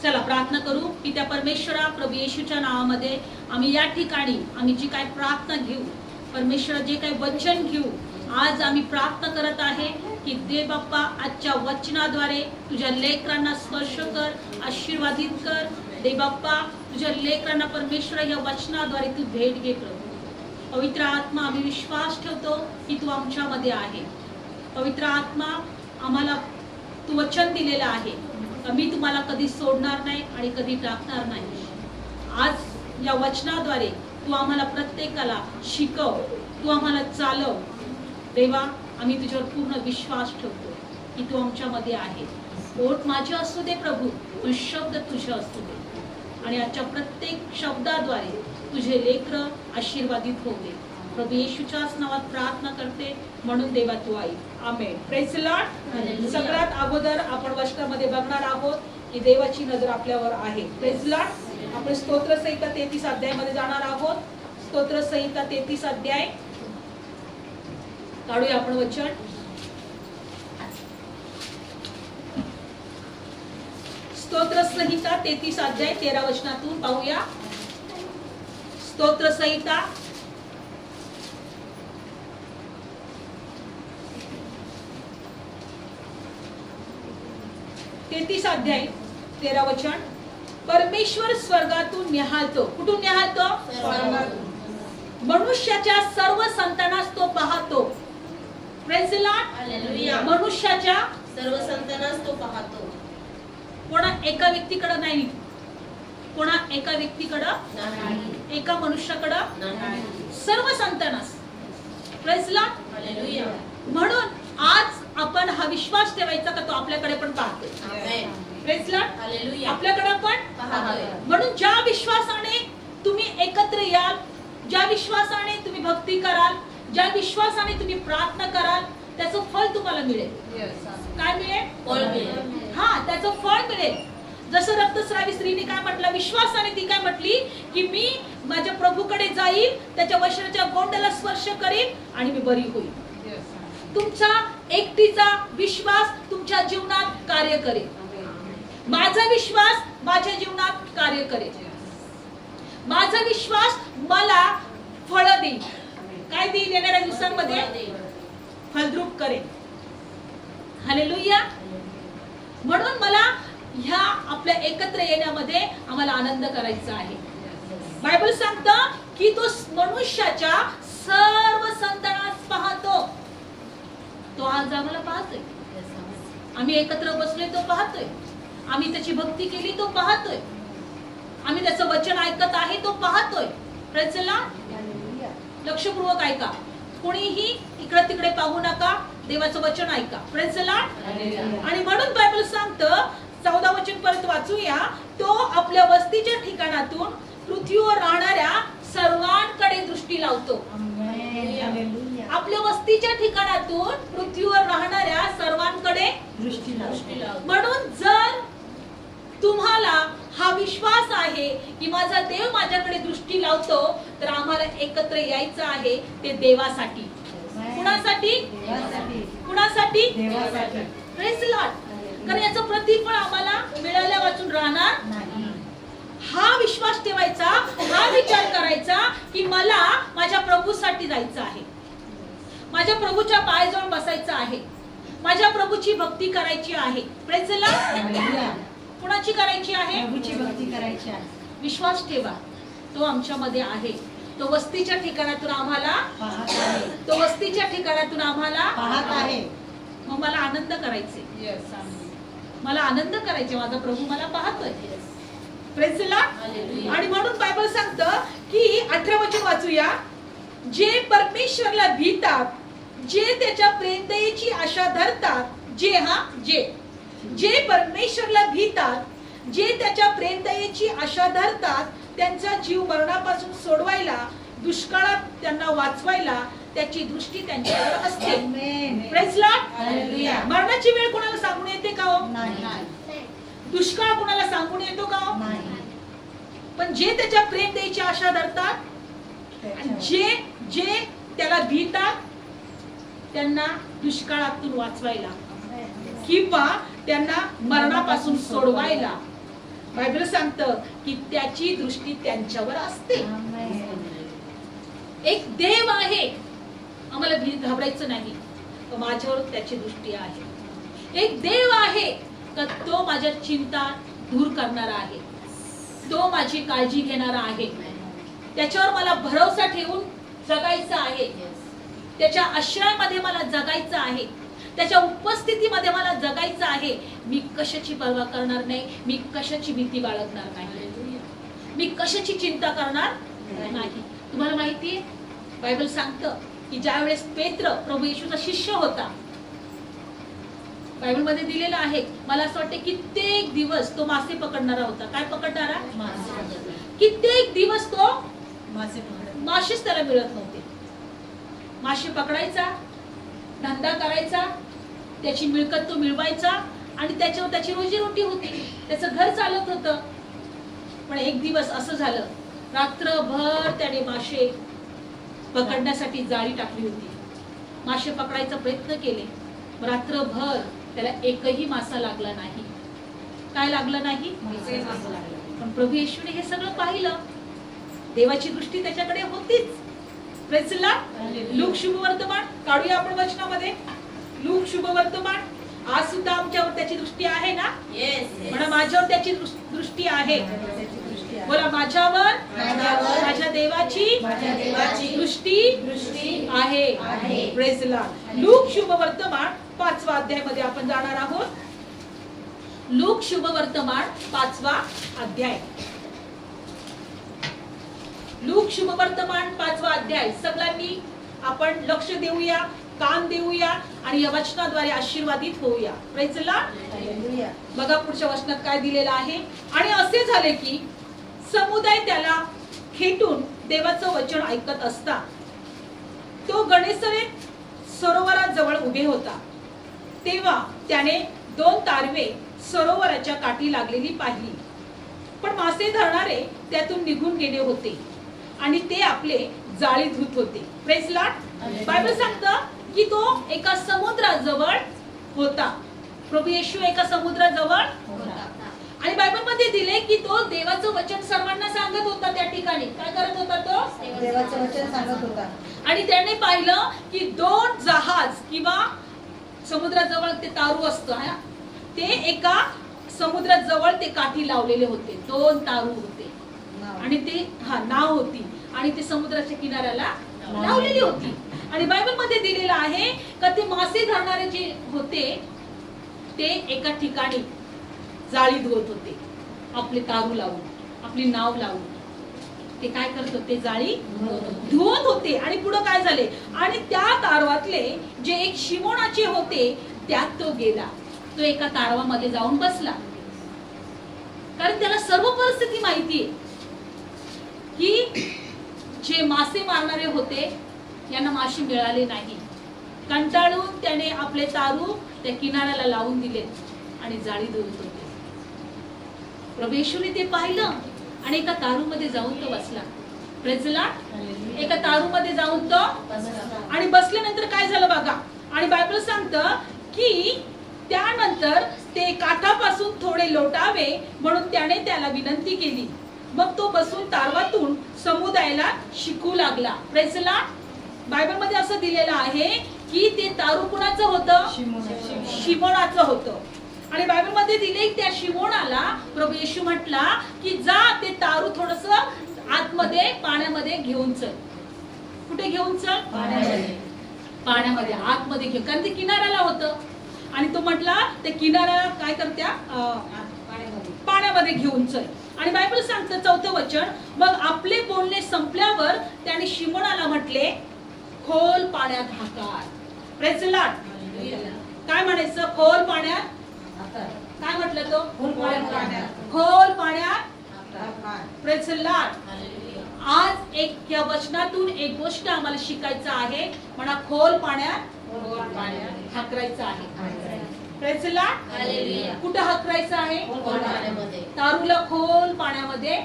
चला प्रार्थना करू की त्या परमेश्वरा प्रभू येशूच्या नावामध्ये आम्ही या ठिकाणी आम्ही जी काय प्रार्थना घेऊ, परमेश्वर जे काही वचन घेऊ, आज आम्ही प्रार्थना करत आहे की देव बाप्पा आजच्या वचनाद्वारे तुझ्या लेकरांना स्पर्श कर, आशीर्वादित कर देव बाप्पा, तुझ्या लेकरांना परमेश्वर या वचनाद्वारे तू भेट घे प्रभू। पवित्र आत्मा आम्ही विश्वास ठेवतो की तू आमच्यामध्ये आहे। पवित्र आत्मा आम्हाला तू वचन दिलेलं आहे, मी तुम्हाला कधी सोडणार नाही आणि कधी टाकणार नाही। आज या वचनाद्वारे तू आम्हाला प्रत्येकाला शिकव, तू आम्हाला चालव देवा। आम्ही तुझ्यावर पूर्ण विश्वास ठेवतो की तू आमच्यामध्ये आहे। ओठ माझे असू दे प्रभू, पण शब्द तुझे असू दे आणि आजच्या प्रत्येक शब्दाद्वारे तुझे लेकर आशीर्वादित होऊ दे प्रभू येशूच्याच नावात प्रार्थना करते म्हणून देवा तू ऐक, आमेन। Praise the Lord. सगळ्यात अगोदर आपण वचनामध्ये बघणार आहोत की देवाची नजर आपल्यावर आहे। Praise the Lord. आपण स्तोत्र संहिता 33 अध्यायामध्ये जाणार आहोत। स्तोत्र संहिता 33 अध्याय काढूया आपण वचन। स्तोत्र संहिता 33 अध्याय 13 वचनातून पाहूया। स्तोत्र संहिता 33 अध्याय 13 वचन। परमेश्वर स्वर्गातून निहाळतो, कुठून निहाळतो? स्वर्गातून। मनुष्याच्या सर्व संतानास तो पाहतो। Praise the Lord. हालेलुया। मनुष्याच्या सर्व संतानास तो पाहतो। कोणा एका व्यक्तीकडे नाही, कोणा एका व्यक्तीकडे नाही, एका मनुष्याकडे नाही, सर्व संतानास। Praise the Lord. हालेलुया। म्हणून आज आपण हा विश्वास ठेवायचा का तो आपल्याकडे पण पाहतोय। Amen. Praise the Lord. Hallelujah. आपल्याकडे पण पाहतोय। म्हणून ज्या विश्वासाने तुम्ही एकत्र याल, ज्या विश्वासाने तुम्ही भक्ती कराल, ज्या विश्वासाने तुम्ही प्रार्थना कराल, त्याचं फळ तुम्हाला मिळेल। काय मिळेल? फळ मिळेल। हा, त्याचं फळ मिळेल। जसं रक्तस्रावी स्त्रीने काय म्हटलं, विश्वासाने ती काय म्हटली की मी माझ्या प्रभूकडे जाईल, त्याच्या वस्त्राच्या गोंडाला स्पर्श करीन आणि मी बरी होईल। तुमचा एकटीचा विश्वास तुमच्या जीवनात कार्य करेल। माझा विश्वास माझ्या जीवनात कार्य करेल। माझा विश्वास मला फळ देईल। काय देईल? येणाऱ्या दिवसांमध्ये फलद्रूप करेल। हालेलुया। म्हणून मला ह्या आपल्या एकत्र येण्यामध्ये आम्हाला आनंद करायचा आहे। बायबल सांगतं की तो मनुष्याच्या सर्व संतानास पाहतो। तो आज आम्हाला पाहतोय। आम्ही एकत्र बसलोय तो पाहतोय। आम्ही त्याची भक्ती केली तो पाहतोय। आम्ही त्याचं वचन ऐकत आहे तो पाहतोय। Praise the Lord. लक्षपूर्वक ऐका, कोणीही इकडे तिकडे पाहू नका, देवाचं वचन ऐका। Praise the Lord. आणि म्हणून बायबल सांगतं 14 वचन परत वाचूया, तो आपल्या वस्तीच्या ठिकाणातून पृथ्वीवर राहणाऱ्या सर्वांकडे दृष्टी लावतो। आपल्या वस्तीच्या ठिकाणातून पृथ्वीवर राहणाऱ्या सर्वांकडे दृष्टी लावतो। म्हणून जर तुम्हाला हा विश्वास आहे की माझा देव माझ्याकडे दृष्टी लावतो, तर आम्हाला एकत्र यायचं आहे ते देवासाठी। कुणासाठी? कुणासाठी? देवासाठी। Praise the Lord. कारण याचं प्रतिफळ आम्हाला मिळाल्या वाचून राहणार नाही। हा विश्वास ठेवायचा, हा विचार करायचा की मला माझ्या प्रभूसाठी जायचं आहे, माझ्या प्रभूच्या पायाजवळ बसायचं आहे, माझ्या प्रभूची भक्ती करायची आहे। Praise the Lord. कुणाची करायची आहे? प्रभूची भक्ती करायची आहे। विश्वास ठेवा, तो आमच्यामध्ये आहे। तो वस्तीच्या ठिकाणातून आम्हाला पाहत आहे। तो वस्तीच्या ठिकाणातून आम्हाला पाहत आहे। मग मला आनंद करायचे, मला आनंद करायचे, माझा प्रभू मला पाहतोय। Praise the Lord. आणि म्हणून बायबल सांगतं की 18 वचन वाचूया, जे परमेश्वरला भीतात, जे त्याच्या प्रेमदयेची आशा धरतात, जे परमेश्वरला भीतात, जे त्याच्या प्रेमदयेची आशा धरतात, त्यांचा जीव मरणापासून सोडवायला, दुष्काळात त्यांना वाचवायला त्याची दृष्टी त्यांच्यावर असते। Praise Lord. हालेलुया। मरणाची वेळ कोणाला सांगून येते का हो? नाही। दुष्काळ कोणाला सांगून येतो का हो? नाही। पण जे त्याच्या प्रेमदयेची आशा धरतात, जे त्याला भीतात, त्यांना दुष्काळातून वाचवायला किंवा त्यांना मरणापासून सोडवायला बायबल सांगतं की त्याची दृष्टी त्यांच्यावर असते. एक देव आहे, आम्हाला घाबरायचं नाही, माझ्यावर त्याची दृष्टी आहे. एक देव आहे तर तो माझ्या चिंता दूर करणारा आहे, तो माझी काळजी घेणारा आहे. त्याच्यावर मला भरोसा ठेवून जगायचं आहे, त्याच्या आश्रयामध्ये मला जगायचं आहे, त्याच्या उपस्थितीमध्ये मला जगायचं आहे. मी कशाची पर्वा करणार नाही, मी कशाची भीती बाळगणार नाही, मी कशाची चिंता करणार नाही. तुम्हाला माहितीये बायबल सांगतं की ज्या वेळेस पेत्र प्रभू येशूचा शिष्य होता, बायबल मध्ये दिलेलं आहे, मला असं वाटतं कित्येक दिवस तो मासे पकडणारा होता. काय पकडणारा? कित्येक दिवस तो मासेच त्याला मिळत नव्हते. मासे पकडायचा, धंदा करायचा, त्याची मिळकत तो मिळवायचा आणि त्याच्यावर त्याची रोजीरोटी होती, त्याचं घर चालत होतं. पण एक दिवस असं झालं, रात्रभर त्याने मासे पकडण्यासाठी जाळी टाकली होती, मासे पकडायचा प्रयत्न केले, रात्रभर त्याला एकही मासा लागला नाही. काय लागलं नाही? पण प्रभू येशूने हे सगळं पाहिलं, देवाची दृष्टी त्याच्याकडे होतीच. Praise the Lord. लूक शुभवर्तमान काढूया आपण वचनामध्ये. लूक शुभवर्तमान. आज सुद्धा आमच्यावर त्याची दृष्टी आहे ना? म्हणा माझ्यावर त्याची दृष्टी आहे. बोला माझ्यावर माझ्या देवाची दृष्टी आहे. Praise the Lord. लूक शुभवर्तमान 5वा अध्यायामध्ये आपण जाणार आहोत. लूक शुभवर्तमान 5वा अध्याय. लूक शुभवर्तमान 5वा अध्याय. सगळ्यांनी आपण लक्ष देऊया, कान देऊया आणि या वचनाद्वारे आशीर्वादित होऊया. Praise the Lord. बघा पुढच्या वचनात काय दिलेलं आहे. आणि असे झाले की समुदाय त्याला खेटून देवाचं वचन ऐकत असता तो गणेसरेत सरोवराजवळ उभे होता. तेव्हा त्याने 2 तारवे सरोवराच्या काठी लागलेली पाहिली, पण मासे धरणारे त्यातून निघून गेले होते आणि ते आपले जाळी धुत होते. Praise the Lord. बायबल सांगतं की तो एका समुद्राजवळ होता. प्रभू येशू एका समुद्राजवळ होता आणि बायबल मध्ये दिले की तो देवाचं वचन सर्वांना सांगत होता. त्या ठिकाणी काय करत होता? तो देवाचं वचन सांगत होता. आणि त्याने पाहिलं की 2 जहाज किंवा समुद्राजवळ ते तारू असतं, ते एका समुद्राजवळ ते काठी लावलेले होते. 2 तारू होते आणि ते नाव होती आणि ते समुद्राच्या किनाऱ्याला लावलेली होती. आणि बायबल मध्ये दिलेलं आहे का ते मासे धरणारे जे होते ते एका ठिकाणी जाळी धुवत होते, आपले तारू लावून, आपली नाव लावून. ते काय करत होते? जाळी धुवत होते. आणि पुढे काय झाले? आणि त्या तारवातले जे एक शिमोनाचे होते त्यात तो गेला, तो एका तारवामध्ये जाऊन बसला. कारण त्याला सर्व परिस्थिती माहितीये की जे मासे मारणारे होते यांना मासे मिळाले नाही. कंटाळून त्याने आपले तारू त्या किनाऱ्याला लावून दिले आणि जाळी धुवत होते. प्रभू येशूने ते पाहिलं आणि एका तारूमध्ये जाऊन तो बसला. Praise the Lord. एका तारूमध्ये जाऊन तो आणि बसल्यानंतर काय झालं बघा. आणि बायबल सांगतं की त्यानंतर ते काठापासून थोडे लोटावे म्हणून त्याने त्याला विनंती केली. मग तो बसून तारवातून समुदायाला शिकू लागला. Praise the Lord. बायबल मध्ये असं दिलेलं आहे की ते तारू कुणाचं होतं? शिमोनाचं होतं. आणि बायबल मध्ये दिले त्या शिमोनाला प्रभू येशू म्हटला की जा ते तारू थोडस आतमध्ये पाण्यामध्ये घेऊन चल. कुठे घेऊन चल? पाण्यामध्ये आतमध्ये घेऊन, कारण ते किनाऱ्याला होतं. आणि तो म्हटला ते किनाऱ्याला काय करत्या? पाण्यामध्ये घेऊन चल. आणि बायबल सांगतं 4थं वचन. मग आपले बोलणे संपल्यावर त्याने शिमोनाला म्हटले खोल पाण्यात हाकार. Praise the Lord. काय म्हणायचं? खोल पाण्यात. काय म्हटलं तो? खोल पाण्यात. Praise the Lord. आज या वचनातून एक गोष्ट आम्हाला शिकायचं आहे. म्हणा खोल पाण्यात हाकरायचं आहे. Praise the Lord. कुठं हाकरायचं आहे? तारूला खोल पाण्यामध्ये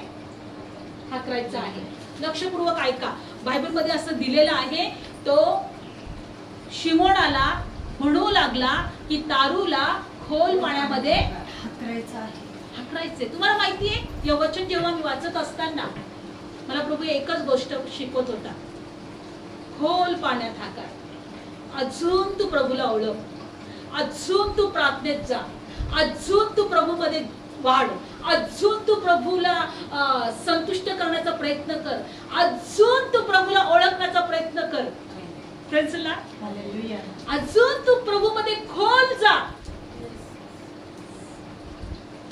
हाकरायचं आहे. लक्षपूर्वक ऐका. बायबल मध्ये असं दिलेलं आहे, तो शिमोनाला म्हणू लागला की तारूला खोल पाण्यामध्ये हाकरायचे. तुम्हाला माहितीये हे वचन जेव्हा मी वाचत असताना मला प्रभू एकच गोष्ट शिकवत होता, खोल पाण्यात हाकार. अजून तू प्रभूला ओळख, अजून तू प्रार्थनेत जा, अजून तू प्रभू मध्ये वाढ, अजून तू प्रभूला संतुष्ट करण्याचा प्रयत्न कर, अजून तू प्रभूला ओळखण्याचा प्रयत्न कर. फ्रेंड्सला अजून तू प्रभू मध्ये खोल जा.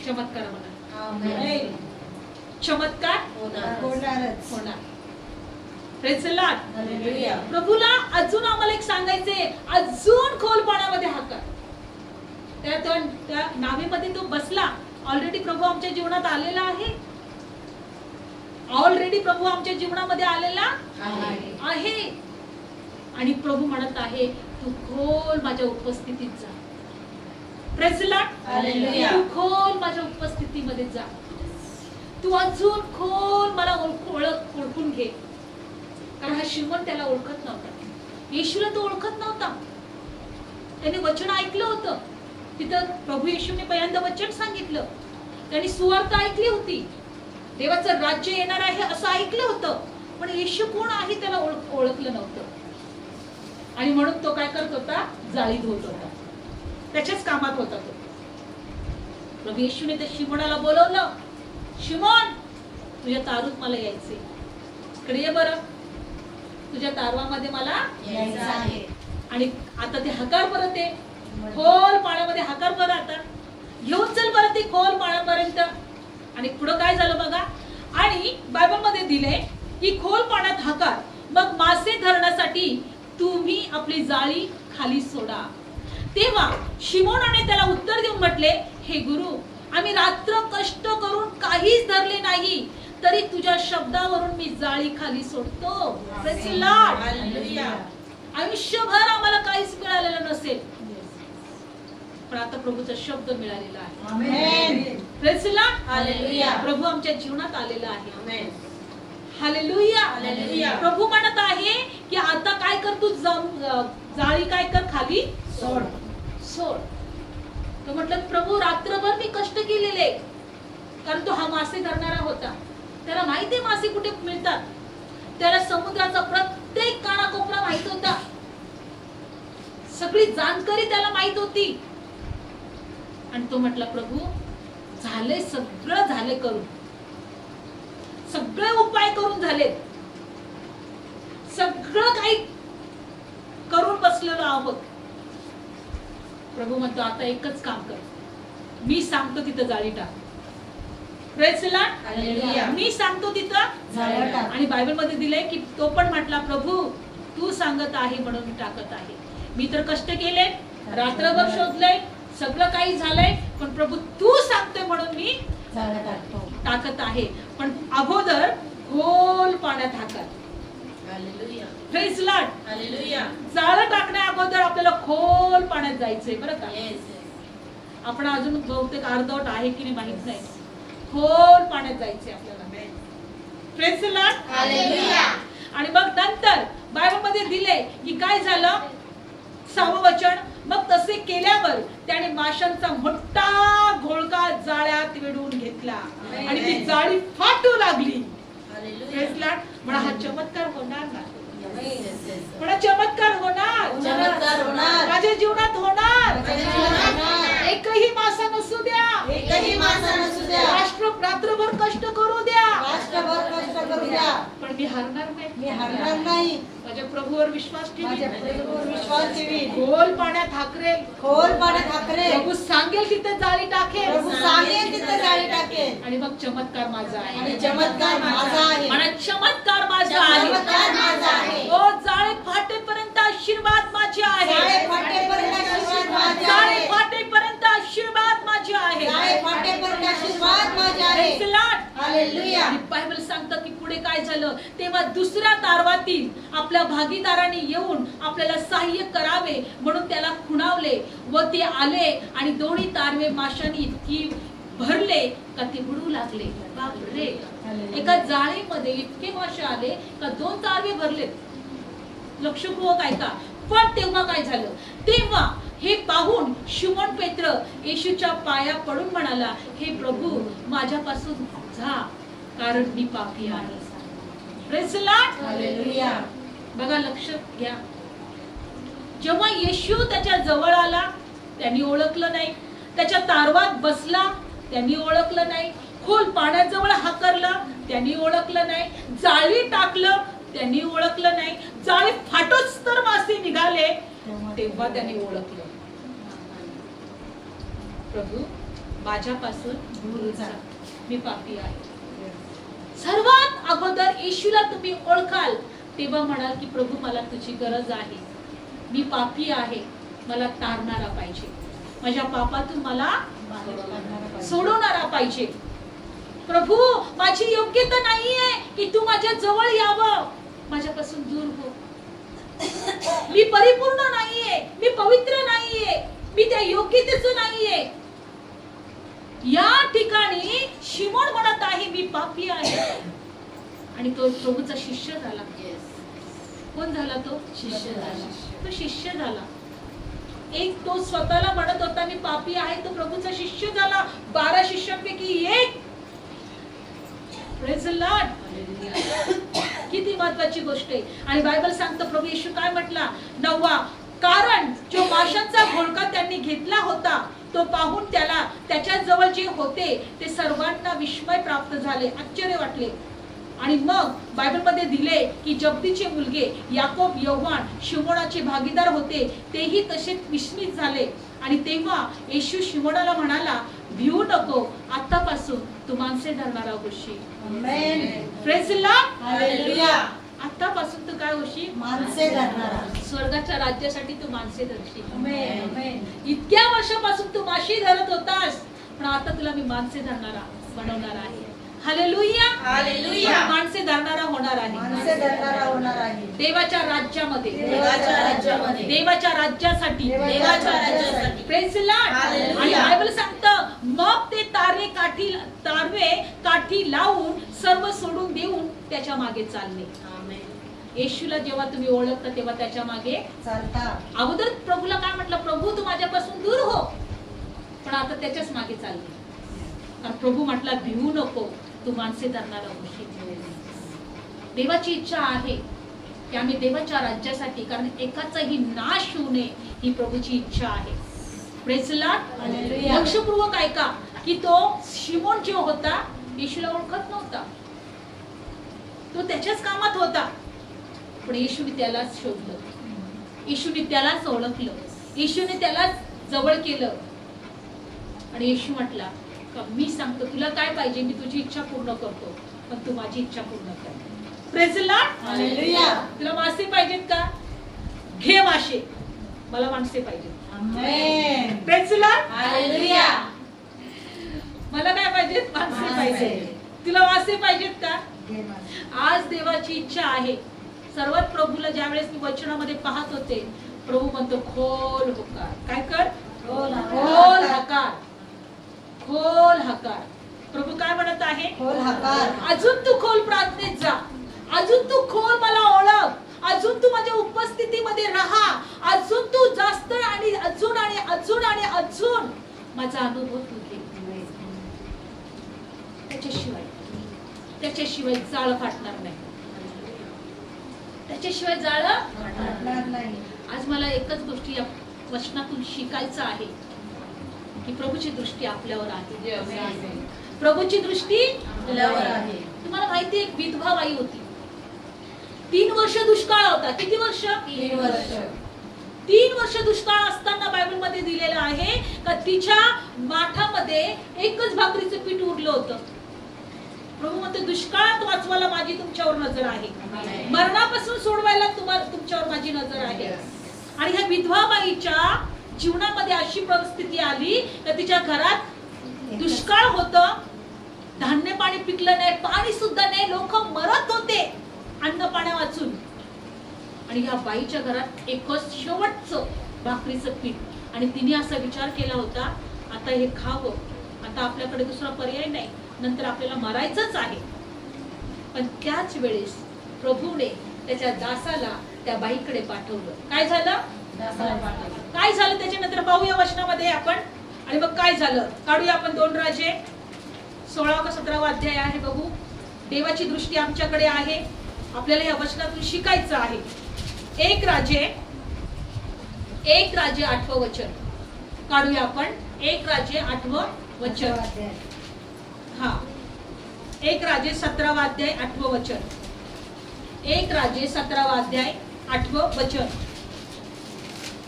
चमत्कार होणार, चमत्कार होणार. प्रभूला अजून आम्हाला एक सांगायचंय, अजून खोल पाण्यामध्ये हाकार. त्या नावेमध्ये तो बसला. ऑलरेडी प्रभू आमच्या जीवनात आलेला आहे, ऑलरेडी प्रभू आमच्या जीवनामध्ये आलेला आहे. आणि प्रभू म्हणत आहे, तू खोल माझ्या उपस्थितीत जा. Praise the Lord. तू खोल माझ्या उपस्थितीमध्ये जा. तू अजून खोल मला ओळखून घे. कारण हा शिमोन त्याला ओळखत नव्हता, येशूला तो ओळखत नव्हता. त्याने वचन ऐकलं होतं, तिथं प्रभू येशूने पहिल्यांदा वचन सांगितलं, त्यांनी सुवार्ता ऐकली होती, देवाचं राज्य येणार आहे असं ऐकलं होतं, पण येशू कोण आहे त्याला ओळखलं नव्हतं. आणि म्हणून तो काय करत होता, जाळी धुवत होता, त्याच्याच कामात होता तो. प्रभू येशूने त्या शिमोनाला बोलवलं, शिमोन तुझ्या तारूत मला यायचे, इकडे ये बरं, तुझ्या तारवामध्ये मला यायचं आहे. आणि आता ते हकार परत आहे, खोल पाण्यामध्ये हाकार बरं, आता घेऊन चल बरं ते खोल पाण्यापर्यंत. आणि पुढं काय झालं बघा, आणि बायबल मध्ये दिले की खोल पाण्यात हाकार, मग मासे धरण्यासाठी तुम्ही आपली जाळी खाली सोडा. तेव्हा शिमोनाने त्याला उत्तर देऊन म्हटले, हे गुरु, आम्ही रात्र कष्ट करून काहीच धरले नाही, तरी तुझ्या शब्दावरून मी जाळी खाली सोडतो. Praise the Lord. आयुष्यभर आम्हाला काहीच मिळालेलं नसेल, पण आता प्रभूचा शब्द मिळालेला आहे. Amen. Praise the Lord. Hallelujah. प्रभू आमच्या जीवनात आलेला आहे. आमेन. हालेलुया. हालेलुया. प्रभू म्हणत आहे की आता काय कर, तू जाळी काय कर, खाली सोड. सोड. तो म्हटलं, प्रभू रात्रभर मी कष्ट केलेले, कारण तो हा मासे धरणारा होता, त्याला माहिती मासे कुठे मिळतात, त्याला समुद्राचा प्रत्येक कानाकोपरा माहित होता, सगळी जानकारी त्याला माहित होती. आणि तो म्हटला, प्रभू झाले, सगळं झाले करून, सगळे उपाय करून झाले, सगळं काही करून बसलेलो आहोत. प्रभू म्हणतो, आता एकच काम कर, मी सांगतो तिथं जाळी टाक. Praise the Lord. हालेलुया. मी सांगतो तिथं जाळी टाक. आणि बायबल मध्ये दिलंय की तो पण म्हटला, प्रभू तू सांगत आहे म्हणून मी टाकत आहे. मी तर कष्ट केले, रात्रभर शोधलंय, सगळं काही झालंय, पण प्रभू तू सांगतोय म्हणून मी टाकत आहे. पण अगोदर खोल पाण्यात हाकार. Hallelujah. Praise the Lord. Hallelujah. जाळं टाकण्या अगोदर आपल्याला खोल पाण्यात जायचंय बरं का. आपण अजून बहुतेक अर्धवट आहे की नाही माहित नाही, खोल पाण्यात जायचंय आपल्याला. Praise the Lord. हालेलुया. आणि मग नंतर बायबल मध्ये दिले की काय झालं, 6वं वचन, मग तसे केल्यावर त्याने माशांचा मोठा घोळका जाळ्यात विडून घेतला आणि ती जाळी फाटू लागली. Praise the Lord. म्हणा हा चमत्कार होणार ना, म्हणा चमत्कार होणार, चमत्कार होणार, माझ्या जीवनात होणार. एकही मासा नसू द्या, एकही मासा नसू द्या, रात्रभर कष्ट करू द्या, रात्रभर कष्ट करू द्या, पण मी हरणार नाही, मी हरणार नाही. माझ्या प्रभूवर विश्वास ठेवी, माझ्या प्रभूवर विश्वास ठेवी. खोल पाण्यात हाकरेल, खोल पाण्यात हाकरेल. प्रभू सांगेल तिथे जाळी टाकेल, प्रभू सांगेल तिथे जाळी टाकेल. आणि मग चमत्कार माझा आहे, आणि चमत्कार माझा आहे, आणि चमत्कार माझा आहे, चमत्कार माझा आहे. ओ जाळे फाटेपर्यंत आशीर्वाद माझे आहे, जाळे फाटेपर्यंत आशीर्वाद माझे आहे, जाळे फाटेपर्यंत आशीर्वाद माझे आहे, जाळे फाटेपर्यंत आशीर्वाद माझे आहे. Praise the Lord. हालेलुया. आणि बायबल सांगतं की पुढे काय झालं, तेव्हा दुसऱ्या तारवातील आपल्या भागीदारांनी येऊन आपल्याला सहाय्य करावे म्हणून त्याला खुणावले व ते आले आणि दोन्ही तारवे माशांनी इतकी भरले का ते बुडू लागले. बापरे, एका जाळीमध्ये इतके मासे आले का 2 तारवे भरले. लक्षपूर्वक ऐका. पण तेव्हा काय झालं, तेव्हा हे पाहून शिमोन पेत्र येशूच्या पाया पडून म्हणाला, हे प्रभू माझ्यापासून जा, कारण मी पापी आहे. Praise the Lord. हालेलुया. बघा, लक्ष घ्या. जेव्हा येशू त्याच्या जवळ आला, त्यांनी ओळखलं नाही. त्याच्या तारवात बसला, त्यांनी ओळखलं नाही. खोल पाण्याजवळ हाकरलं, त्यांनी ओळखलं नाही. जाळी टाकलं, त्यांनी ओळखलं नाही. जाळी फाटोच तर मासे निघाले, तेव्हा त्यांनी ओळखलं, प्रभू माझ्यापासून दूर जा, मी पापी आहे. सर्वात अगोदर येशूला तुम्ही ओळखाल तेव्हा म्हणाल की प्रभू मला तुझी गरज आहे, मी पापी आहे, मला तारणारा पाहिजे, माझ्या पापातून मला सोडवणारा पाहिजे. प्रभू माझी योग्यता नाहीये की तू माझ्या जवळ यावं, माझ्यापासून दूर हो. मी परिपूर्ण नाहीये, मी पवित्र नाहीये, मी त्या योग्यतेचं नाहीये. या ठिकाणी शिमोन म्हणत आहे मी पापी आहे, आणि तो प्रभूचा शिष्य झाला. कोण झाला? तो शिष्य झाला. तो शिष्य झाला. एक तो स्वतःला म्हणत होता मी पापी आहे, तो प्रभूचा शिष्य झाला. 12 शिष्यांपैकी एक. Praise the Lord. किती महत्वाची गोष्ट आहे. आणि बायबल सांगतं प्रभू येशू काय म्हटला? 9वा, कारण जो माशांचा घोळका त्यांनी घेतला होता तो पाहून त्याला त्याच्या जवळ जे होते ते सर्वांना विस्मय प्राप्त झाले, आश्चर्य वाटले. आणि मग बायबल मध्ये दिले की जब्दीचे मुलगे याकोब, योहान, शिमोनाचे भागीदार होते, तेही तसेच विस्मित झाले. आणि तेव्हा येशू शिमोनाला म्हणाला, भिऊ नको, आतापासून तू माणसे धरणारा होशील. Amen. Praise the Lord. Hallelujah. आतापासून तू काय होशील? माणसे धरणारा. स्वर्गाच्या राज्यासाठी तू माणसे धरशील. आमेन. आमेन. इतक्या वर्षापासून तू माशी धरत होतास, पण आता तुला मी माणसे धरणारा बनवणार आहे. हालेलुया. हालेलुया. माणसे धरणारा होणार आहे. माणसे धरणारा होणार आहे. देवाच्या राज्यामध्ये, देवाच्या राज्यामध्ये, देवाच्या राज्यासाठी, देवाच्या राज्यासाठी. Praise the Lord. आणि बायबल सांगतं मग ते तारवे काठी लावून सर्व सोडून देऊन त्याच्या मागे चालले. येशूला जेव्हा तुम्ही ओळखता तेव्हा त्याच्या मागे चालता. अगोदर प्रभूला काय म्हटलं? प्रभू तू माझ्यापासून दूर हो, पण आता त्याच्याच मागे चालले. कारण प्रभू म्हटला भिवू नको, तू माणसे धरणारा होशील. देवाची इच्छा आहे की आम्ही देवाच्या राज्यासाठी, कारण एकाचाही नाश होऊ नये ही प्रभूची इच्छा आहे. Praise the Lord. लक्षपूर्वक ऐका की तो शिमोन जो होता येशूला ओळखत नव्हता, तो त्याच्याच कामात होता, पण येशूने त्यालाच शोधलं, येशूने त्यालाच ओळखलं, येशूने त्यालाच जवळ केलं. आणि येशू म्हटला मी सांगतो तुला काय पाहिजे, मी तुझी इच्छा पूर्ण करतो, पण तू माझी इच्छा पूर्ण कर. Praise the Lord. हालेलुया. तुला मासे पाहिजेत का? घे मासे, मला माणसे पाहिजेत. Amen. Praise the Lord. Hallelujah. मला काय पाहिजेत? माणसे पाहिजे. तुला मासे पाहिजेत का? आज देवाची इच्छा आहे. सर्वात प्रभूला ज्यावेळेस मी वचनामध्ये पाहत होते, प्रभू म्हणतो खोल होकार. काय कर? खोल हकार, खोल हकार. प्रभू काय म्हणत आहे? खोल हकार. अजून तू खोल प्रार्थनेत जा, अजून तू खोल मला ओळख, अजून तू माझ्या उपस्थितीमध्ये राहा, अजून तू जास्त आणि अजून आणि अजून आणि अजून माझा अनुभव तू घे. त्याच्याशिवाय जाळ फाटणार नाही, त्याच्याशिवाय जाळ फाटणार नाही. आज मला एकच गोष्टी या वचनातून शिकायचं आहे की प्रभूची दृष्टी आपल्यावर आहे. प्रभूची दृष्टी आपल्यावर आहे. तुम्हाला माहिती एक विधवा बाई होती, 3 वर्ष दुष्काळ होता. किती वर्ष? 3 वर्ष. 3 वर्ष दुष्काळ असताना बायबल मध्ये दिलेलं आहे का तिच्या माठामध्ये एकच भाकरीचं पीठ उरलं होतं. प्रभू म्हणते दुष्काळात वाचवायला माझी तुमच्यावर नजर आहे, मरणापासून सोडवायला तुमच्यावर माझी नजर आहे. आणि ह्या विधवा बाईच्या जीवनामध्ये अशी परिस्थिती आली की तिच्या घरात दुष्काळ होतं, धान्य पाणी पिकलं नाही, पाणी सुद्धा नाही, लोक मरत होते अन्न पाण्या वाचून. आणि ह्या बाईच्या घरात एकच शेवटचं भाकरीचं पीठ. आणि तिने असा विचार केला होता आता हे खावं, आता आपल्याकडे दुसरा पर्याय नाही, नंतर आपल्याला मरायचंच आहे. पण त्याच वेळेस प्रभूने त्याच्या दासाला त्या बाईकडे पाठवलं. काय झालं? काय झालं त्याच्यानंतर पाहूया वचनामध्ये आपण. आणि मग काय झालं काढूया आपण 2 राजे 16 व 17 अध्याय आहे. बघू देवाची दृष्टी आमच्याकडे आहे, आपल्याला या वचनातून शिकायचं आहे. 1 राजे 8वं वचन काढूया आपण. 1 राजे 8वं वचन. हा 1 राजे 17 अध्याय 8वं वचन. 1 राजे 17 अध्याय 8वं वचन.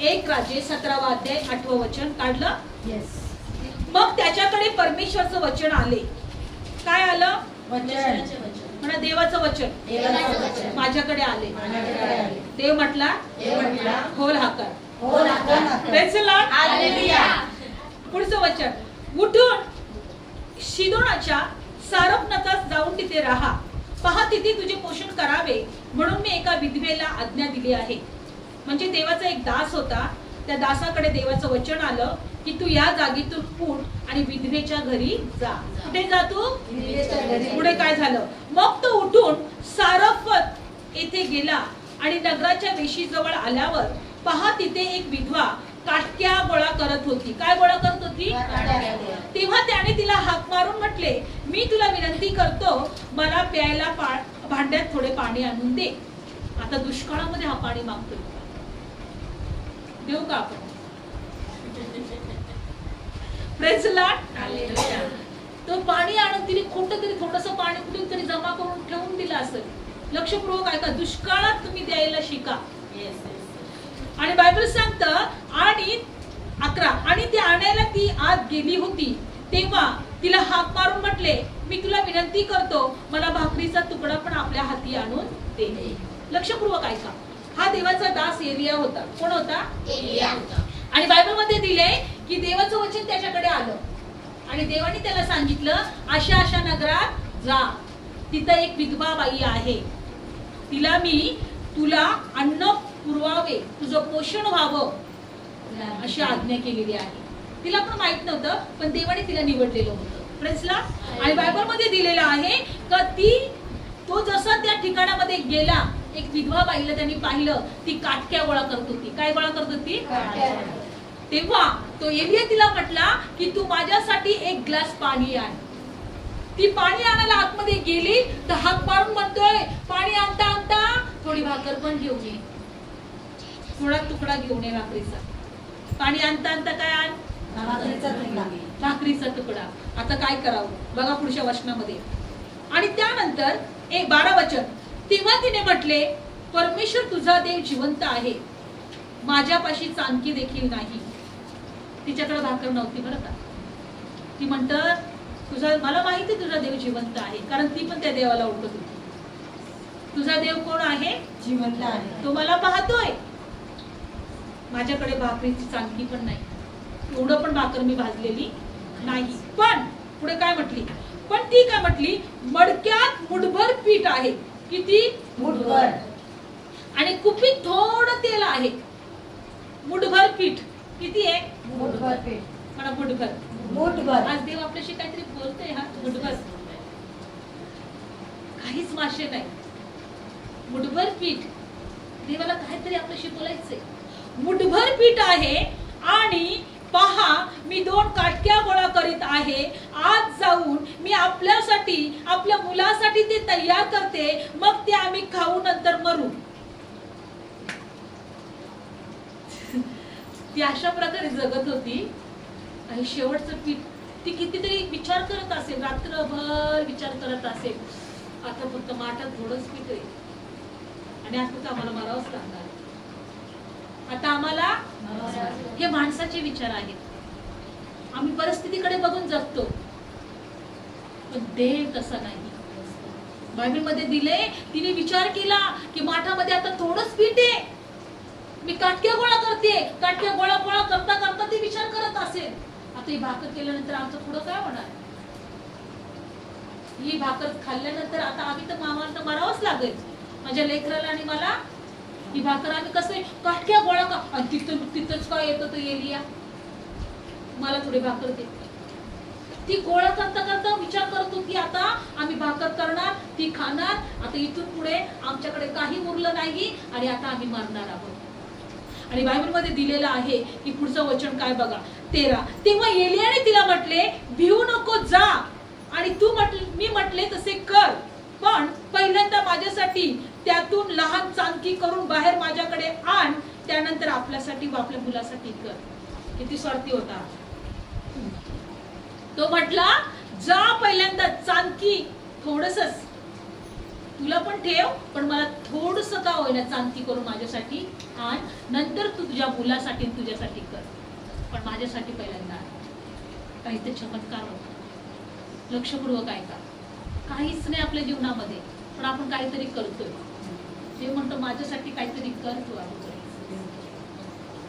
1 राजे 17 अध्याय 8वं वचन काढलं. मग त्याच्याकडे परमेश्वरचं वचन आले. काय आलं? म्हणा देवाचं वचन माझ्याकडे आले. देव म्हटला खोल हाकर. पुढचं वचन उठून शिदोनाच्या सारपनातात जाऊन तिथे राहा. पहा तिथे तुझे पोषण करावे म्हणून मी एका विधवेला आज्ञा दिली आहे. म्हणजे देवाचा एक दास होता, त्या दासाकडे देवाचं वचन आलं की तू या जागेतून उठ आणि विधवेच्या घरी जा. कुठे जा तू? पुढे काय झालं? मग तो उठून सारपत येथे गेला आणि नगराच्या वेशीजवळ आल्यावर पहा तिथे एक विधवा काटक्या गोळा करत होती. काय गोळा करत होती? तेव्हा त्याने तिला हाक मारून म्हटले, मी तुला विनंती करतो मला प्यायला भांड्यात थोडे पाणी आणून दे. आता दुष्काळामध्ये हा पाणी मागतोय, देऊ का आपण? Praise Lord. तो पाणी आणून तिने खोटं तरी थोडंसं पाणी कुठून तरी जमा करून ठेवून दिलं असेल. लक्षपूर्वक ऐका, दुष्काळात तुम्ही द्यायला शिका. आणि बायबल सांगतं आणि 11 आणि ते आणायला ती आत गेली होती तेव्हा तिला हाक मारून म्हटले, मी तुला विनंती करतो मला भाकरीचा तुकडा पण आपल्या हाती आणून दे. लक्षपूर्वक ऐका, हा देवाचा दास एलिया होता. कोण होता? एलिया होता. आणि बायबल मध्ये दिले की देवाचं वचन त्याच्याकडे आलं आणि देवाने त्याला सांगितलं अशा अशा नगरात जा, तिथं एक विधवा बाई आहे, तिला मी तुला अन्न पुरवावे, तुझं पोषण व्हावं अशी आज्ञा केलेली आहे. तिला पण माहित नव्हतं, पण देवाने तिला निवडलेलं होतं. Praise Lord. आणि बायबल मध्ये दिलेलं आहे का तो जसा त्या ठिकाणामध्ये गेला, एक विधवा बाईला त्यांनी पाहिलं, ती काटक्या गोळा करत होती. काय गोळा करत होती? तेव्हा तो एलिया तिला म्हटला की तू माझ्यासाठी एक ग्लास पाणी आण. ती पाणी आणायला आतमध्ये गेली तर हाक मारून म्हणतोय, पाणी आणता आणता थोडी भाकर पण घेऊन ये, थोडा तुकडा घेऊन ये भाकरीचा. पाणी आणता आणता काय आण? भाकरीचा तुकडा. आता काय करावं बघा पुढच्या वचनामध्ये. आणि त्यानंतर 12 वचन. तेव्हा तिने म्हटले, परमेश्वर तुझा देव जिवंत आहे, माझ्यापाशी चांकी देखील नाही. तिच्याकडे भाकर नव्हती बरं का. ती म्हणतं तुझा, मला माहिती तुझा देव जिवंत आहे, कारण ती पण त्या देवाला ओळखत होती. तुझा देव कोण आहे? जिवंत आहे, तो मला पाहतोय. माझ्याकडे भाकरीची चांकी पण नाही, एवढं पण भाकर मी भाजलेली नाही. पण पुढे काय म्हटली? पण ती काय म्हटली? मडक्यात मुठभर पीठ आहे. किती? मुठभर. आणि कुपीत थोडं तेल आहे. मुठभर पीठ. किती आहे? मुठभर पीठ. म्हणा मुठभर. मुठभर. आज देव आपल्याशी काहीतरी बोलतोय. हा मुठभर. काहीच माशे नाही, मुठभर पीठ. देवाला काहीतरी आपल्याशी बोलायचंय. मुठभर पीठ आहे आणि पहा मी 2 काटक्या गोळा करीत आहे. आज जाऊन मी आपल्यासाठी, आपल्या मुलासाठी ते तयार करते, मग ते आम्ही खाऊ नंतर मरू. ती अशा प्रकारे जगत होती. आणि शेवटचं पीठ ती कितीतरी विचार करत असेल, रात्रभर विचार करत असेल, आता फक्त माठात थोडंच पीठ आहे आणि आता आम्हाला मारावंच लागणार. आता आम्हाला हे माणसाचे विचार आहेत. आम्ही परिस्थितीकडे बघून जगतो, पण देव तसा नाही. बायबल मध्ये दिले, तिने विचार केला की माठामध्ये आता थोडंच पीठ आहे, मी काटक्या गोळा करते. काटक्या गोळा करता करता ते विचार करत असेल, आता ही भाकर केल्यानंतर आमचं पुढं काय होणार? ही भाकर खाल्ल्यानंतर आता आम्ही तर आम्हाला तर मारावंच लागेल, माझ्या लेकराला आणि मला. ही भाकर आम्ही कसं काटक्या गोळा का, तिथंच काय येतो तो एलिया, मला थोडी भाकर दे. ती गोळा करता करता विचार करत होती, आता आम्ही भाकर करणार, ती खाणार, आता इथून पुढे आमच्याकडे काही उरलं नाही आणि आता आम्ही मरणार आहोत. आणि बायबलमध्ये दिलेलं आहे की पुढचं वचन काय बघा 13. तेव्हा एलियाने तिला म्हटले, भिवू नको, जा आणि मी म्हटले तसे कर, पण पहिल्यांदा माझ्यासाठी त्यातून लहान चांदकी करून बाहेर माझ्याकडे आण, त्यानंतर आपल्यासाठी व आपल्या मुलासाठी कर. किती स्वार्थी होता तो. म्हटला जा, पहिल्यांदा चांदकी थोडसच तुला पण ठेव, पण मला थोडस का होईना चांदकी करून माझ्यासाठी आण, नंतर तू तुझ्या मुलासाठी तुझ्यासाठी कर, पण माझ्यासाठी पहिल्यांदा. काही ते चमत्कार होता. लक्षपूर्वक ऐका. काहीच नाही आपल्या जीवनामध्ये, पण आपण काहीतरी करतोय. ते म्हणतो माझ्यासाठी काहीतरी कर,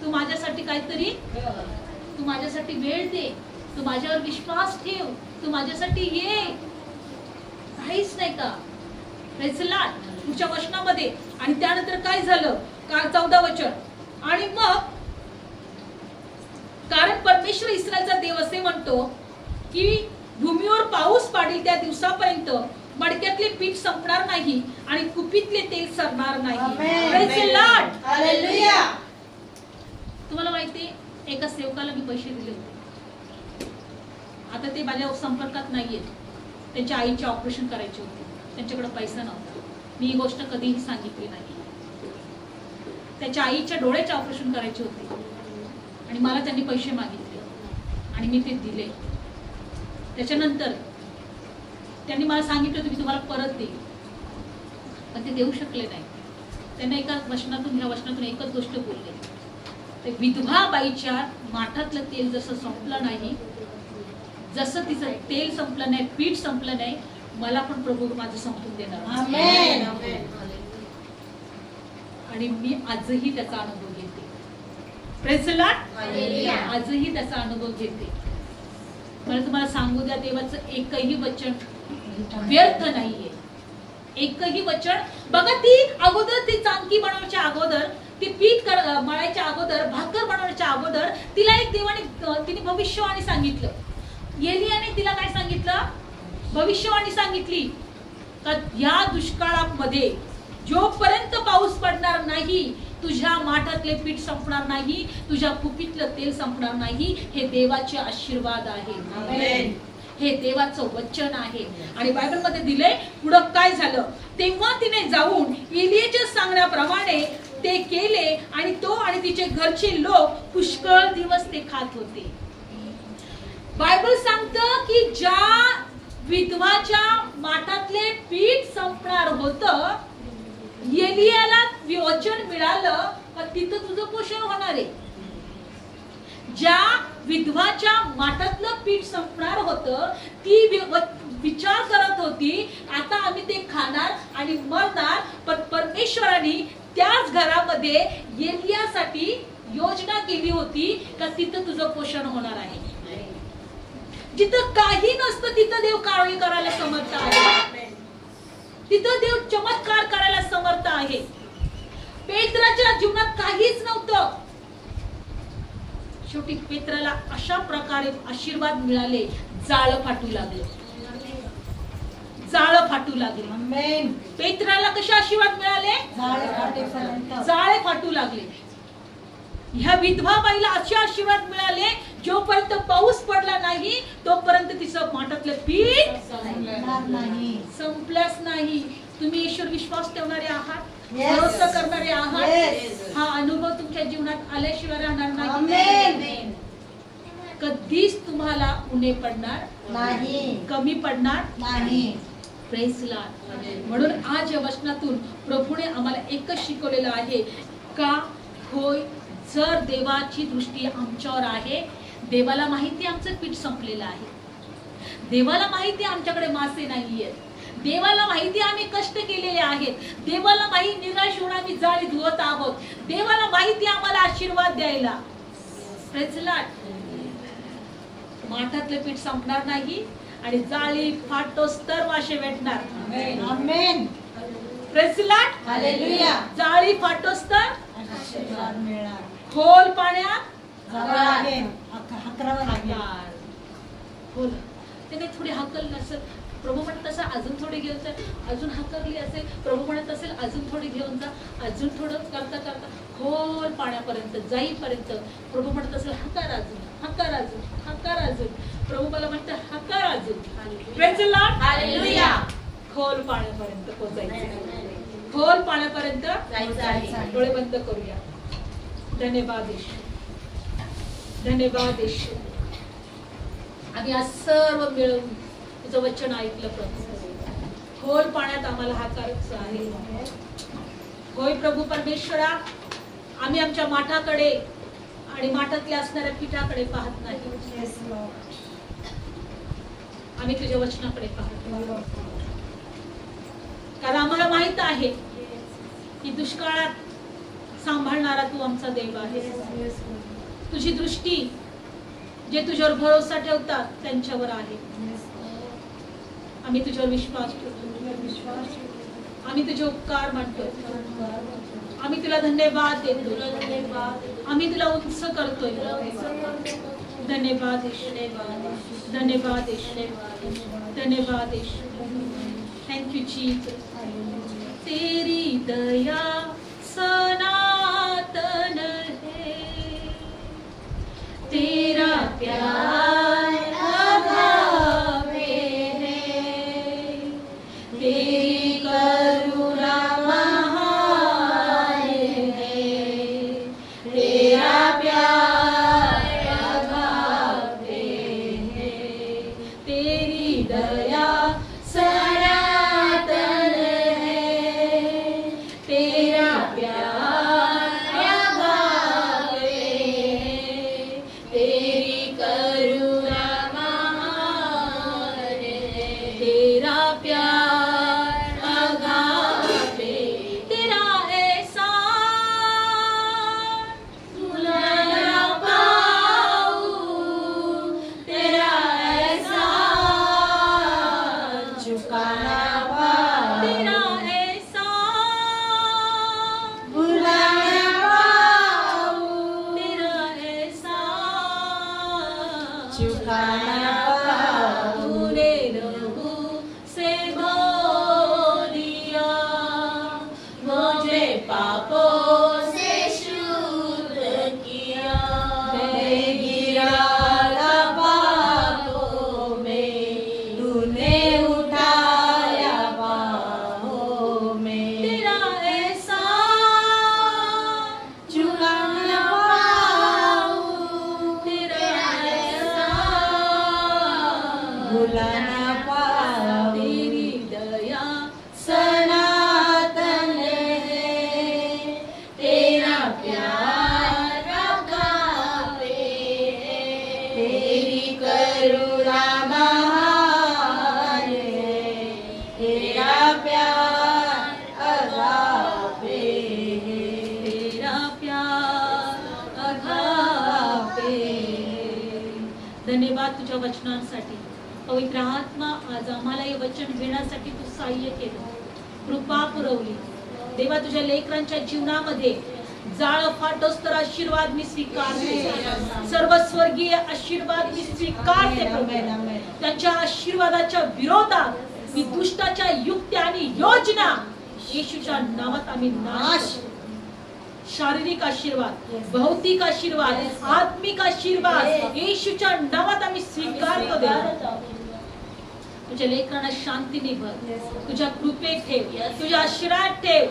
तू माझ्यासाठी काहीतरी, तू माझ्यासाठी वेळ दे, तू माझ्यावर विश्वास ठेव, तू माझ्यासाठी ये. काहीच नाही का. Praise Lord. पुढच्या वचनामध्ये आणि त्यानंतर काय झालं, 14 वचन. आणि मग कारण परमेश्वर इस्रायलचा देव असे म्हणतो की भूमीवर पाऊस पाडील त्या दिवसापर्यंत मडक्यातले पीठ संपणार नाही आणि कुपीतले तेल सरणार नाही. Praise Lord. हालेलुया. तुम्हाला माहिती आहे, एका सेवकाला मी पैसे दिले होते. आता ते माझ्या संपर्कात नाहीयेत. त्यांच्या आईचे ऑपरेशन करायचे होते, त्यांच्याकडे पैसा नव्हता. मी ही गोष्ट कधीही सांगितली नाही. त्याच्या आईच्या डोळ्याचे ऑपरेशन करायचे होते आणि मला त्यांनी पैसे मागितले आणि मी ते दिले. त्याच्यानंतर त्यांनी मला सांगितलं होतं की तुम्हाला परत देईल, पण ते देऊ शकले नाही. त्यांना एका वचनातून, ह्या वचनातून एकच गोष्ट बोलले, ते विधवा बाईच्या माठातलं तेल जसं संपलं नाही, जसं तिचं तेल संपलं नाही, पीठ संपलं नाही, मला पण प्रभू माझं संपून देणार. आमेन. आणि मी आजही त्याचा अनुभव घेते. Praise Lord. आजही त्याचा अनुभव घेते. मला तुम्हाला सांगू द्या, देवाचं एकही वचन व्यर्थ नाहीये. एकही वचन. बघा, ती अगोदर, ती चांदकी बनवण्याच्या अगोदर, ती पीठ मळायच्या अगोदर, भाकर बनवण्याच्या अगोदर तिला एक देवाने, तिने भविष्यवाणी सांगितलं. एलियाने तिला काय सांगितलं, भविष्यवाणी सांगितली का या दुष्काळामध्ये जोपर्यंत पाऊस पडणार नाही, तुझ्या माठातले पीठ संपणार नाही, तुझ्या कुपीतलं तेल संपणार नाही. हे देवाचे आशीर्वाद आहे. आमेन. हे देवाचं वचन आहे. आणि बायबलमध्ये दिले. पुढं काय झालं, तेव्हा तिने जाऊन एलियाच्या सांगण्याप्रमाणे ते केले आणि तो आणि तिचे घरचे लोक पुष्कळ दिवस ते खात होते. बायबल सांगतं की ज्या विधवाच्या माठातले पीठ संपणार होतं, एलियाला वचन मिळालं का तिथं तुझं पोषण होणार आहे. ज्या विधवाच्या माठातलं पीठ संपणार होतं, ती विचार करत होती आता आम्ही ते खाणार आणि मरणार, पण परमेश्वराने त्याच घरामध्ये एलियासाठी योजना केली होती का तिथं तुझं पोषण होणार आहे. जिथं काही नसतं तिथं देव कार्य करायला समर्थ आहे. तिथं देव चमत्कार करायला समर्थ आहे. पेत्राच्या जीवनात काहीच नव्हतं, शेवटी पेत्राला अशा प्रकारे आशीर्वाद मिळाले. जाळं फाटू लागले, जाळं फाटू लागले. पेत्राला कसे आशीर्वाद मिळाले, जाळे फाटू लागले. ह्या विधवा बाईला असे आशीर्वाद मिळाले, जोपर्यंत पाऊस पडला नाही तोपर्यंत तिचं माठातलं पीठ संपलंच नाही. तुम्ही ईश्वर विश्वास ठेवणारे आहात, भरोसा करणारे आहात. हा अनुभव तुमच्या जीवनात आल्याशिवाय राहणार नाही. कधीच तुम्हाला उणे पडणार नाही, कमी पडणार नाही. Praise Lord. म्हणून आज या वचनातून प्रभूने आम्हाला एकच शिकवलेलं आहे का, होय, जर देवाची दृष्टी आमच्यावर आहे, देवाला माहिती आमचं पीठ संपलेलं आहे, देवाला माहिती आमच्याकडे मासे नाहीयेत, देवाला माहिती आम्ही कष्ट केलेले आहेत, देवाला माहिती निराश होऊन आम्ही जाळी धुवत आहोत, देवाला माहिती आम्हाला आशीर्वाद द्यायला. Praise Lord. माठातलं पीठ संपणार नाही आणि जाळी फाटोस तर मासे भेटणार. आमेन. Praise Lord. हालेलुया. जाळी फाटोस तर आशीर्वाद मिळणार. खोल पाण्यात ते काही थोडी हकल नसेल, प्रभू म्हणत असेल अजून थोडी घेऊन जा, अजून हाकरली असेल, प्रभू म्हणत असेल अजून थोडी घेऊन जा, अजून थोडं करता करता खोल पाण्यापर्यंत जाईपर्यंत प्रभू म्हणत असेल हकार अजून, हकार अजून, हकार अजून. प्रभू मला म्हणतात हकार अजून. Praise the Lord. हालेलुया. खोल पाण्यापर्यंत पोहोचायचं, खोल पाण्यापर्यंत जायचं. डोळे बंद करूया. धन्यवाद येशू, धन्यवाद येशू. आम्ही आज सर्व मिळून तुझं वचन ऐकलं प्रभू. खोल पाण्यात आम्हाला हाकारायचं आहे. होय प्रभू परमेश्वरा, आम्ही आमच्या माठाकडे आणि माठातल्या असणाऱ्या पिठाकडे पाहत नाही, आम्ही तुझ्या वचनाकडे पाहतो. कारण आम्हाला माहित आहे की दुष्काळात सांभाळणारा तू आमचा देव आहे. तुझी दृष्टी जे तुझ्यावर भरोसा ठेवतात त्यांच्यावर आहे. आम्ही तुझ्यावर विश्वास ठेवतो, आम्ही तुझे उपकार मानतो, आम्ही तुला धन्यवाद देतो, आम्ही तुला उंच करतोय. धन्यवाद धन्यवाद धन्यवाद. Thank you Jesus. तेरी दया सनातन है, तेरा प्यार अगाधे है, तेरी करुणा महान है, तेरा प्यार अगाधे है, तेरी दया सनातन है, तेरा प्यार अगाधे है, तेरी करुणा महान है, तेरा प्यार अगाधे, तेरा एहसान भुला ना पाऊं, तेरा एहसान चुका ना पाऊं, तेरा तूने लहू से धो दिया, मुझे पापों से शुद्ध किया, मैं गिरा था पापों में, तूने उठाया बाहों में, तेरा एहसान चुका ना पाऊं, तेरा भुला ना पाऊं, तेरी दया सनातन है, तेरा प्यार अगाधे है, तेरी करुणा महान है, तेरा प्यार अगाधे है, तेरा प्यार अगाधे है. धन्यवाद तुझ्या वचनांसाठी. पवित्र आत्मा, आज आम्हाला हे वचन घेण्यासाठी तू सहाय्य केलं, कृपा पुरवली. देवा, तुझ्या लेकरांच्या जीवनामध्ये जाळ फाटोस तर आशीर्वाद मी स्वीकारते, सर्व स्वर्गीय आशीर्वाद मी स्वीकारते. त्यांच्या आशीर्वादाच्या विरोधात मी दुष्टाच्या युक्त्या आणि योजना येशूच्या नावात आम्ही नाश. शारीरिक आशीर्वाद, भौतिक आशीर्वाद, आत्मिक आशीर्वाद येशूच्या नावात आम्ही स्वीकारतो. देवा, तुझ्या लेकरांना शांतीने भर, तुझ्या कृपेत ठेव, तुझ्या आशीर्वाद ठेव.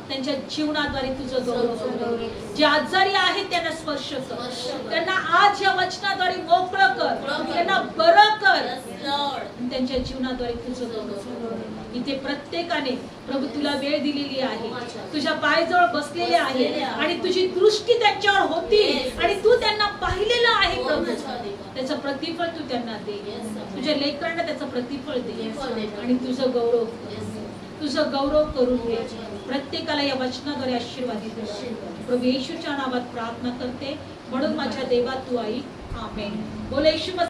त्यांच्या जीवनाद्वारे तुझं गौरव. जे आजारी आहेत त्यांना स्पर्श कर, त्यांना आज या वचनाद्वारे मोकळं कर, त्यांना बरं कर. त्यांच्या जीवनाद्वारे तुझं गौरव. इथे प्रत्येकाने प्रभू तुला वेळ दिलेली आहे, तुझ्या पायाजवळ बसलेले आहे आणि तुझी दृष्टी त्यांच्यावर होती आणि तू त्यांना पाहिलेलं आहे. प्रभू, त्याचं प्रतिफळ तू त्यांना दे, तुझ्या लेकरांना त्याचं प्रतिफळ दे आणि तुझं गौरव करून घे. प्रत्येकाला या वचनाद्वारे आशीर्वादित कर. प्रभू येशूच्या नावात प्रार्थना करते, म्हणून माझ्या देवा तू आई. आमेन. बोल येशू.